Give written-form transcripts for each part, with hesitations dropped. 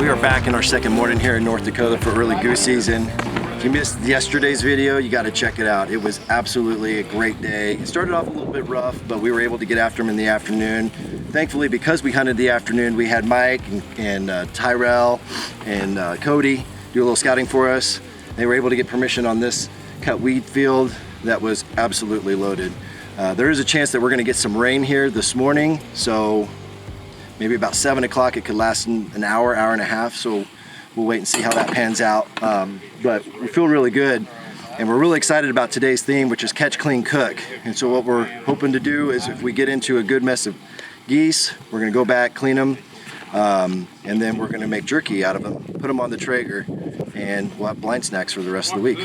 We are back in our second morning here in North Dakota for early goose season. If you missed yesterday's video, you got to check it out. It was absolutely a great day. It started off a little bit rough, but we were able to get after them in the afternoon. Thankfully, because we hunted the afternoon, we had Mike and Tyrell and Cody do a little scouting for us. They were able to get permission on this cut weed field that was absolutely loaded. There is a chance that we're going to get some rain here this morning, so maybe about 7 o'clock it could last an hour, hour and a half, so we'll wait and see how that pans out. But we feel really good, and we're really excited about today's theme, which is catch, clean, cook. And so what we're hoping to do is, if we get into a good mess of geese, we're gonna go back, clean them, and then we're gonna make jerky out of them, put them on the Traeger, and we'll have blind snacks for the rest of the week.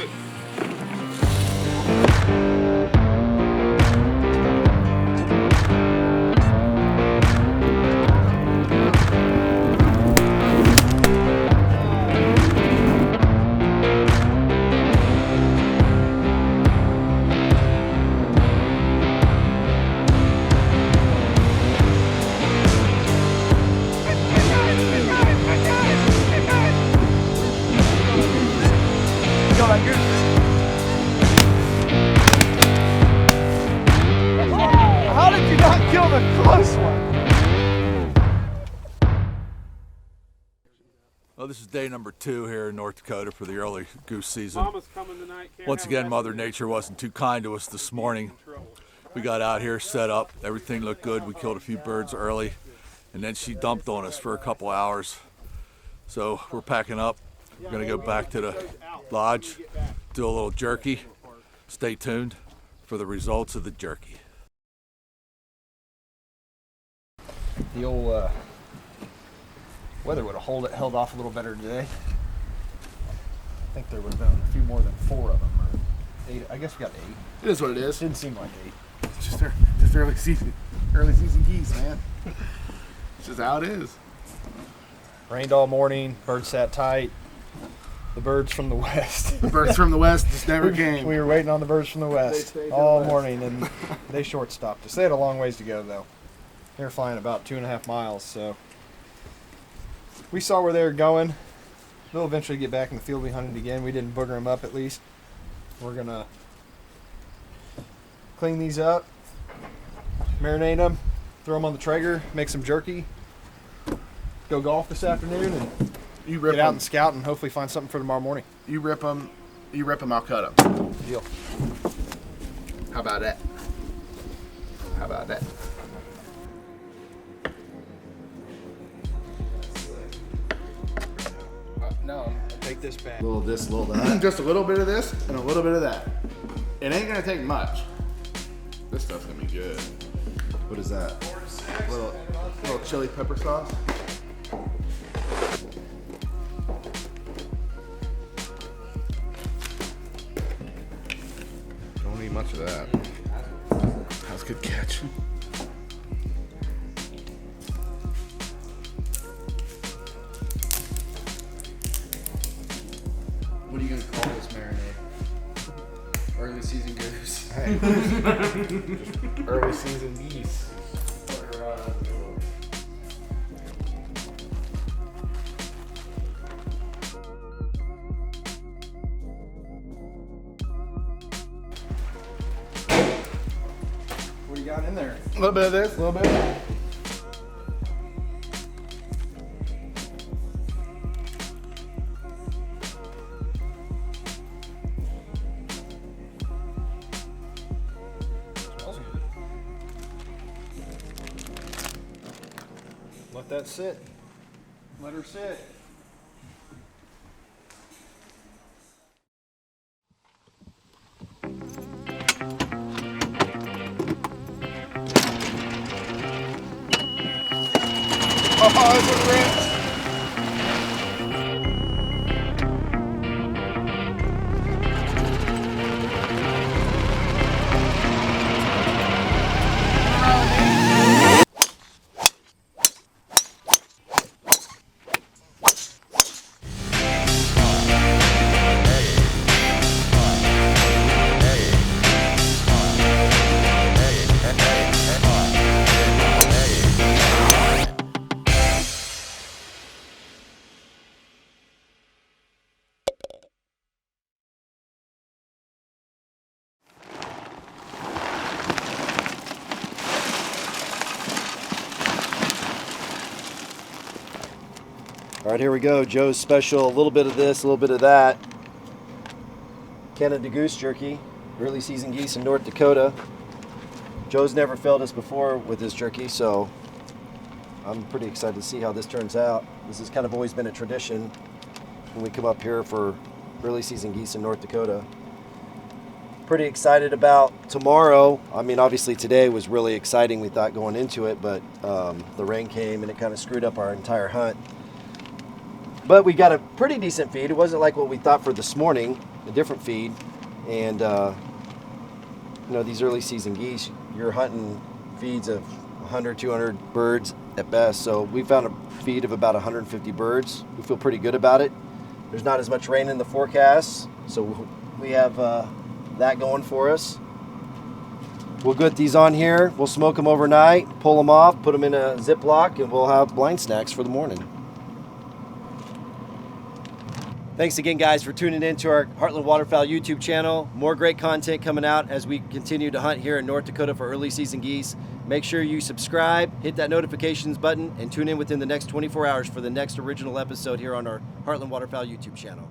How did you not kill the close one? Well, this is day number 2 here in North Dakota for the early goose season. Mama's coming tonight. Once again, Mother Nature wasn't too kind to us this morning. We got out here, set up, everything looked good. We killed a few birds early, and then she dumped on us for a couple hours. So we're packing up. We're gonna go back to the lodge, do a little jerky. Stay tuned for the results of the jerky. The old weather would have held off a little better today. I think there would have been a few more than 4 of them, or 8. I guess we got 8. It is what it is. Didn't seem like 8. It's just early season geese, man. It's just how it is. Rained all morning. Birds sat tight. The birds from the west. The birds from the west just never came. We were waiting on the birds from the west all morning, and they short stopped us. They had a long ways to go, though. They were flying about 2.5 miles, so we saw where they were going. They'll eventually get back in the field. We hunted again. We didn't booger them up, at least. We're gonna clean these up, marinate them, throw them on the Traeger, make some jerky, go golf this afternoon, and get out and scout and hopefully find something for tomorrow morning. You rip them, I'll cut them. Deal. How about that? How about that? No, take this back. A little of this, a little of that. Just a little bit of this and a little bit of that. It ain't gonna take much. This stuff's gonna be good. What is that? Little chili pepper sauce. Don't need much of that. That was a good catch. What are you gonna call this marinade? Early season goose. Hey. Early season geese. What do you got in there? A little bit of this, a little bit of that. Smells good. Let that sit. Let her sit. Oh, it's a rip. All right, here we go. Joe's special, a little bit of this, a little bit of that. Canada Goose Jerky, early season geese in North Dakota. Joe's never failed us before with this jerky, so I'm pretty excited to see how this turns out. This has kind of always been a tradition when we come up here for early season geese in North Dakota. Pretty excited about tomorrow. I mean, obviously today was really exciting, we thought, going into it, but the rain came and it kind of screwed up our entire hunt. But we got a pretty decent feed. It wasn't like what we thought for this morning, a different feed. And you know, these early season geese, you're hunting feeds of 100, 200 birds at best. So we found a feed of about 150 birds. We feel pretty good about it. There's not as much rain in the forecast, so we have that going for us. We'll get these on here. We'll smoke them overnight, pull them off, put them in a Ziploc, and we'll have blind snacks for the morning. Thanks again, guys, for tuning in to our Heartland Waterfowl YouTube channel. More great content coming out as we continue to hunt here in North Dakota for early season geese. Make sure you subscribe, hit that notifications button, and tune in within the next 24 hours for the next original episode here on our Heartland Waterfowl YouTube channel.